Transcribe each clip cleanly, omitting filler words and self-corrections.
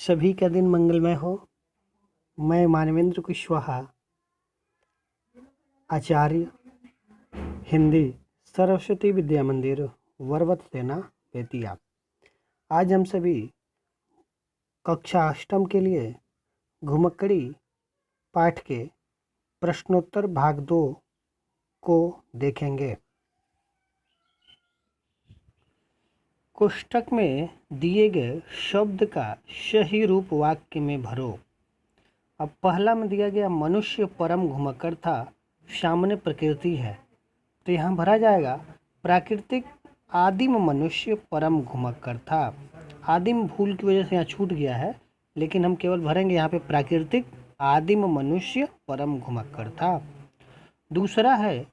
सभी का दिन मंगलमय हो। मैं मानवेंद्र कुशवाहा, आचार्य हिंदी, सरस्वती विद्या मंदिर, वर्वत सेना, बेतिया। आज हम सभी कक्षा अष्टम के लिए घुमक्कड़ी पाठ के प्रश्नोत्तर भाग 2 को देखेंगे। कोष्टक में दिए गए शब्द का सही रूप वाक्य में भरो। अब पहला में दिया गया मनुष्य परम घुमक्कड़ था, सामने प्रकृति है, तो यहाँ भरा जाएगा प्राकृतिक आदिम मनुष्य परम घुमक्कड़ था। आदिम भूल की वजह से यहाँ छूट गया है, लेकिन हम केवल भरेंगे यहाँ पे प्राकृतिक आदिम मनुष्य परम घुमक्कड़ था। दूसरा है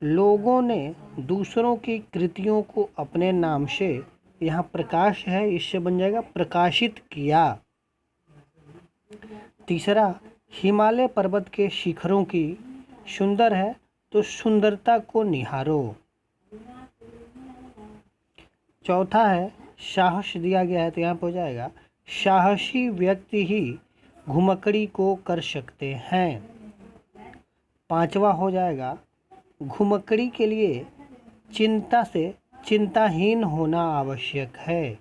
लोगों ने दूसरों की कृतियों को अपने नाम से, यहाँ प्रकाश है, इससे बन जाएगा प्रकाशित किया। तीसरा हिमालय पर्वत के शिखरों की सुंदर है, तो सुंदरता को निहारो। चौथा है साहस दिया गया है, तो यहाँ पर हो जाएगा साहसी व्यक्ति ही घुमक्कड़ी को कर सकते हैं। पांचवा हो जाएगा घुमक्कड़ी के लिए चिंता से चिंताहीन होना आवश्यक है,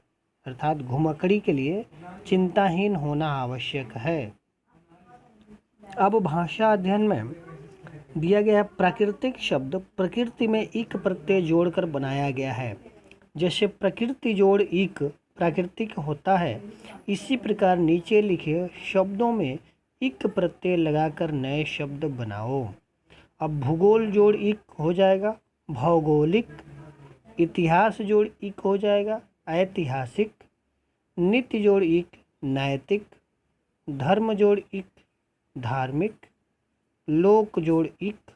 अर्थात घुमक्कड़ी के लिए चिंताहीन होना आवश्यक है। अब भाषा अध्ययन में दिया गया प्राकृतिक शब्द प्रकृति में इक प्रत्यय जोड़कर बनाया गया है। जैसे प्रकृति जोड़ इक प्राकृतिक होता है, इसी प्रकार नीचे लिखे शब्दों में इक प्रत्यय लगाकर नए शब्द बनाओ। अब भूगोल जोड़ इक हो जाएगा भौगोलिक, इतिहास जोड़ इक हो जाएगा ऐतिहासिक, नित्य जोड़ इक नैतिक, धर्म जोड़ इक धार्मिक, लोक जोड़ इक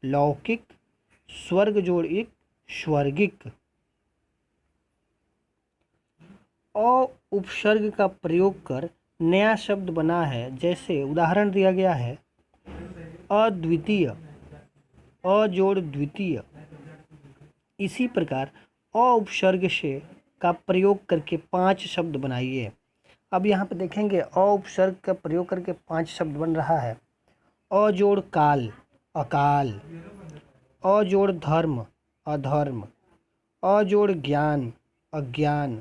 लौकिक, स्वर्ग जोड़ इक स्वर्गिक। उपसर्ग का प्रयोग कर नया शब्द बना है। जैसे उदाहरण दिया गया है अद्वितीय, अ जोड़ द्वितीय। इसी प्रकार उपसर्ग से का प्रयोग करके 5 शब्द बनाइए। अब यहाँ पे देखेंगे उपसर्ग का प्रयोग करके 5 शब्द बन रहा है। अ जोड़ काल अकाल, अ जोड़ धर्म अधर्म, अ जोड़ ज्ञान अज्ञान,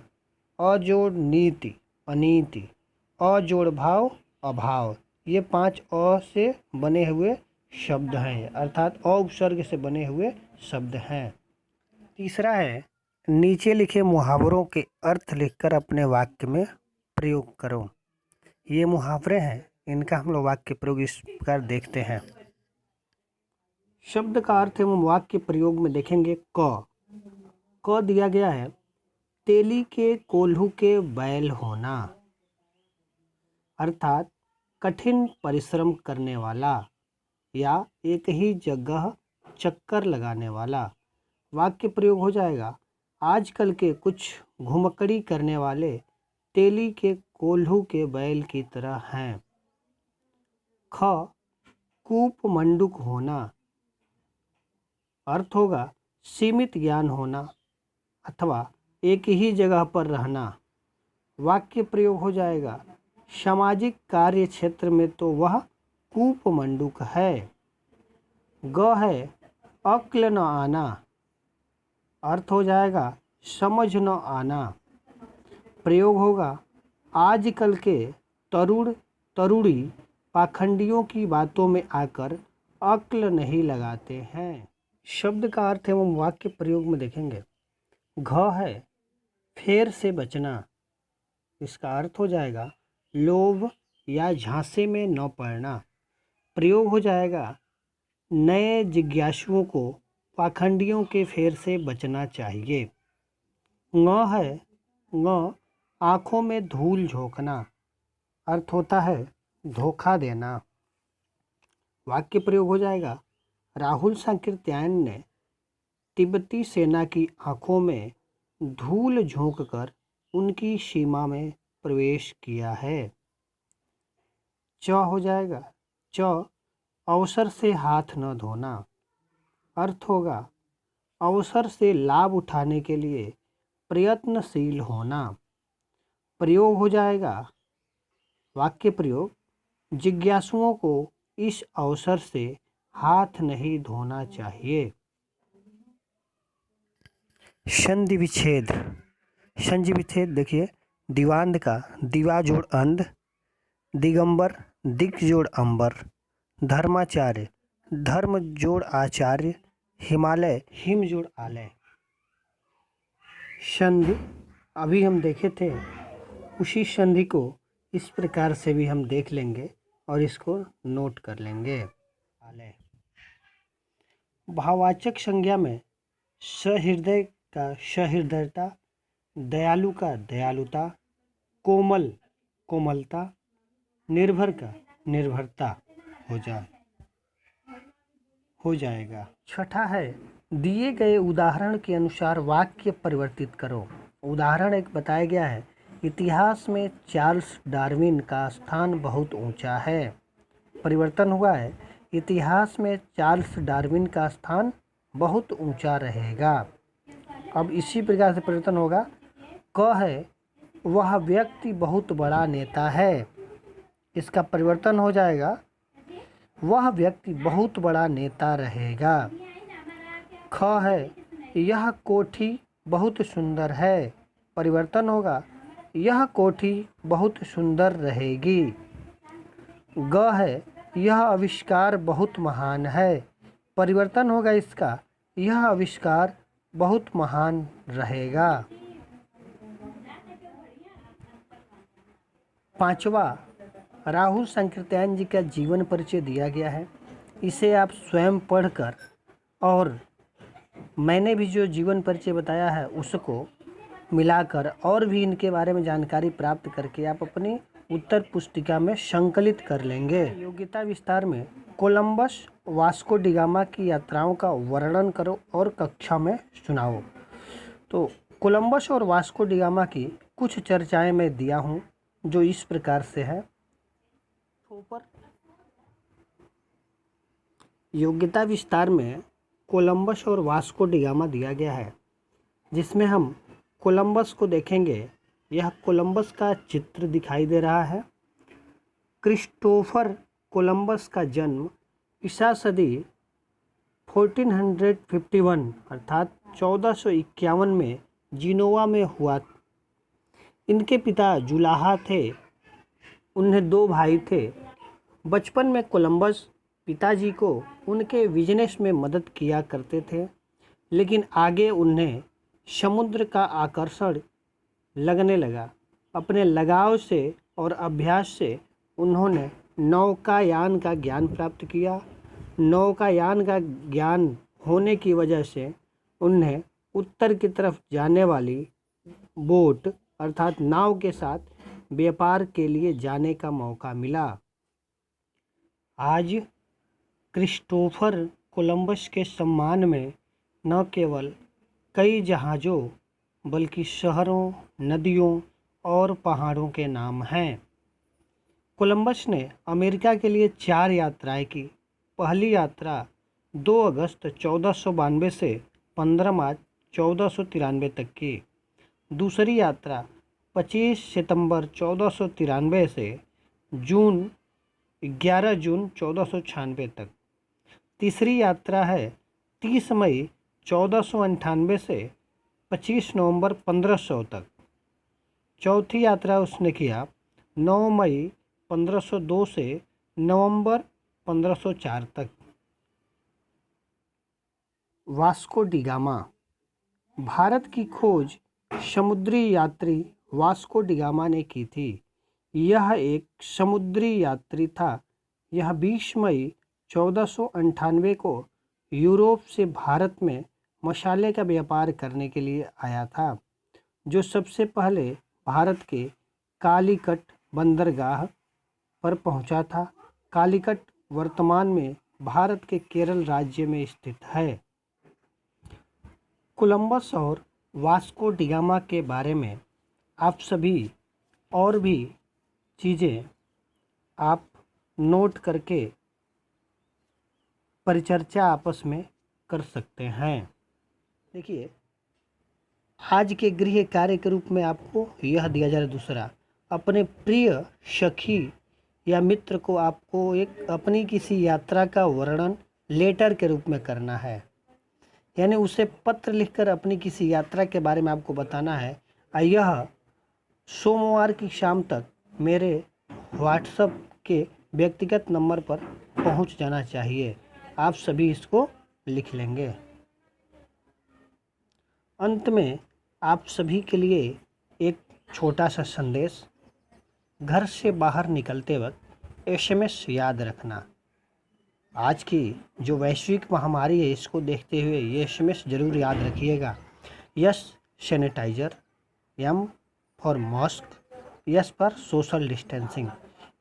अ जोड़ नीति अनीति, अ जोड़ भाव अभाव। ये 5 अ से बने हुए शब्द हैं, अर्थात अ उपसर्ग से बने हुए शब्द हैं। तीसरा है नीचे लिखे मुहावरों के अर्थ लिखकर अपने वाक्य में प्रयोग करो। ये मुहावरे हैं, इनका हम लोग वाक्य प्रयोग इस प्रकार देखते हैं। शब्द का अर्थ एवं वाक्य प्रयोग में देखेंगे क दिया गया है तेली के कोल्हू के बैल होना, अर्थात कठिन परिश्रम करने वाला या एक ही जगह चक्कर लगाने वाला। वाक्य प्रयोग हो जाएगा आजकल के कुछ घुमक्कड़ी करने वाले तेली के कोल्हू के बैल की तरह हैं। ख कूप मंडूक होना, अर्थ होगा सीमित ज्ञान होना अथवा एक ही जगह पर रहना। वाक्य प्रयोग हो जाएगा सामाजिक कार्य क्षेत्र में तो वह कूप मंडूक है। ग है अक्ल न आना, अर्थ हो जाएगा समझ न आना। प्रयोग होगा आजकल के तरुण तरुणी पाखंडियों की बातों में आकर अक्ल नहीं लगाते हैं। शब्द का अर्थ एवं वाक्य प्रयोग में देखेंगे घ है फेर से बचना, इसका अर्थ हो जाएगा लोभ या झांसे में न पड़ना। प्रयोग हो जाएगा नए जिज्ञासुओं को पाखंडियों के फेर से बचना चाहिए। ङ है ङ आँखों में धूल झोंकना, अर्थ होता है धोखा देना। वाक्य प्रयोग हो जाएगा राहुल सांकृत्यायन ने तिब्बती सेना की आँखों में धूल झोंककर उनकी सीमा में प्रवेश किया है। च हो जाएगा च अवसर से हाथ न धोना, अर्थ होगा अवसर से लाभ उठाने के लिए प्रयत्नशील होना। प्रयोग हो जाएगा वाक्य प्रयोग, जिज्ञासुओं को इस अवसर से हाथ नहीं धोना चाहिए। संधि विच्छेद। संधि विच्छेद देखिए, दिवांद का दिवा जोड़ अंध, दिगंबर दिक जोड़ अंबर, धर्माचार्य धर्म जोड़ आचार्य, हिमालय हिम जोड़ आलय। संधि अभी हम देखे थे, उसी संधि को इस प्रकार से भी हम देख लेंगे और इसको नोट कर लेंगे। आलय भाववाचक संज्ञा में सहृदय का सहृदयता, दयालु का दयालुता, कोमल कोमलता, निर्भर का निर्भरता हो जाएगा। छठा है, दिए गए उदाहरण के अनुसार वाक्य परिवर्तित करो। उदाहरण एक बताया गया है, इतिहास में चार्ल्स डार्विन का स्थान बहुत ऊंचा है। परिवर्तन हुआ है, इतिहास में चार्ल्स डार्विन का स्थान बहुत ऊंचा रहेगा। अब इसी प्रकार से परिवर्तन होगा, क है वह व्यक्ति बहुत बड़ा नेता है। इसका परिवर्तन हो जाएगा, वह व्यक्ति बहुत बड़ा नेता रहेगा। ख है यह कोठी बहुत सुंदर है। परिवर्तन होगा, यह कोठी बहुत सुंदर रहेगी। ग है यह आविष्कार बहुत महान है। परिवर्तन होगा इसका, यह आविष्कार बहुत महान रहेगा। पांचवा, राहुल संकृत्यायन जी का जीवन परिचय दिया गया है। इसे आप स्वयं पढ़कर और मैंने भी जो जीवन परिचय बताया है उसको मिलाकर और भी इनके बारे में जानकारी प्राप्त करके आप अपनी उत्तर पुस्तिका में संकलित कर लेंगे। योग्यता विस्तार में कोलंबस वास्को डिगामा की यात्राओं का वर्णन करो और कक्षा में सुनाओ। तो कोलंबस और वास्को डिगामा की कुछ चर्चाएं मैं दिया हूं, जो इस प्रकार से है। ऊपर योग्यता विस्तार में कोलंबस और वास्को डिगामा दिया गया है, जिसमें हम कोलंबस को देखेंगे। यह कोलंबस का चित्र दिखाई दे रहा है। क्रिस्टोफर कोलंबस का जन्म ईसा सदी 1451 अर्थात 1451 में जिनोवा में हुआ। इनके पिता जुलाहा थे। उन्हें 2 भाई थे। बचपन में कोलंबस पिताजी को उनके बिजनेस में मदद किया करते थे, लेकिन आगे उन्हें समुद्र का आकर्षण लगने लगा। अपने लगाव से और अभ्यास से उन्होंने नौकायान का ज्ञान प्राप्त किया। नौकायान का ज्ञान होने की वजह से उन्हें उत्तर की तरफ जाने वाली बोट अर्थात नाव के साथ व्यापार के लिए जाने का मौका मिला। आज क्रिस्टोफर कोलंबस के सम्मान में न केवल कई जहाज़ों बल्कि शहरों, नदियों और पहाड़ों के नाम हैं। कोलंबस ने अमेरिका के लिए 4 यात्राएं की। पहली यात्रा 2 अगस्त 1492 से 15 मार्च 1493 तक की। दूसरी यात्रा 25 सितंबर 1493 से 11 जून 1496 तक। तीसरी यात्रा है 30 मई 1498 से 25 नवंबर 1500 तक। चौथी यात्रा उसने किया 9 मई 1502 से नवंबर 1504 तक। Vasco da Gama. भारत की खोज समुद्री यात्री वास्को डिगामा ने की थी। यह एक समुद्री यात्री था। यह 20 मई 1498 को यूरोप से भारत में मसाले का व्यापार करने के लिए आया था, जो सबसे पहले भारत के कालीकट बंदरगाह पर पहुंचा था। कालीकट वर्तमान में भारत के केरल राज्य में स्थित है। कोलंबस और वास्को डिगामा के बारे में आप सभी और भी चीज़ें आप नोट करके परिचर्चा आपस में कर सकते हैं। देखिए, आज के गृह कार्य के रूप में आपको यह दिया जा रहा है। दूसरा, अपने प्रिय सखी या मित्र को आपको एक अपनी किसी यात्रा का वर्णन लेटर के रूप में करना है, यानी उसे पत्र लिखकर अपनी किसी यात्रा के बारे में आपको बताना है। यह सोमवार की शाम तक मेरे व्हाट्सएप के व्यक्तिगत नंबर पर पहुंच जाना चाहिए। आप सभी इसको लिख लेंगे। अंत में आप सभी के लिए एक छोटा सा संदेश। घर से बाहर निकलते वक्त एसएमएस याद रखना। आज की जो वैश्विक महामारी है इसको देखते हुए ये एसएमएस ज़रूर याद रखिएगा। S sanitiser, M for mask, S for social distancing.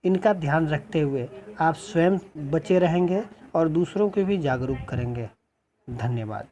इनका ध्यान रखते हुए आप स्वयं बचे रहेंगे और दूसरों को भी जागरूक करेंगे। धन्यवाद।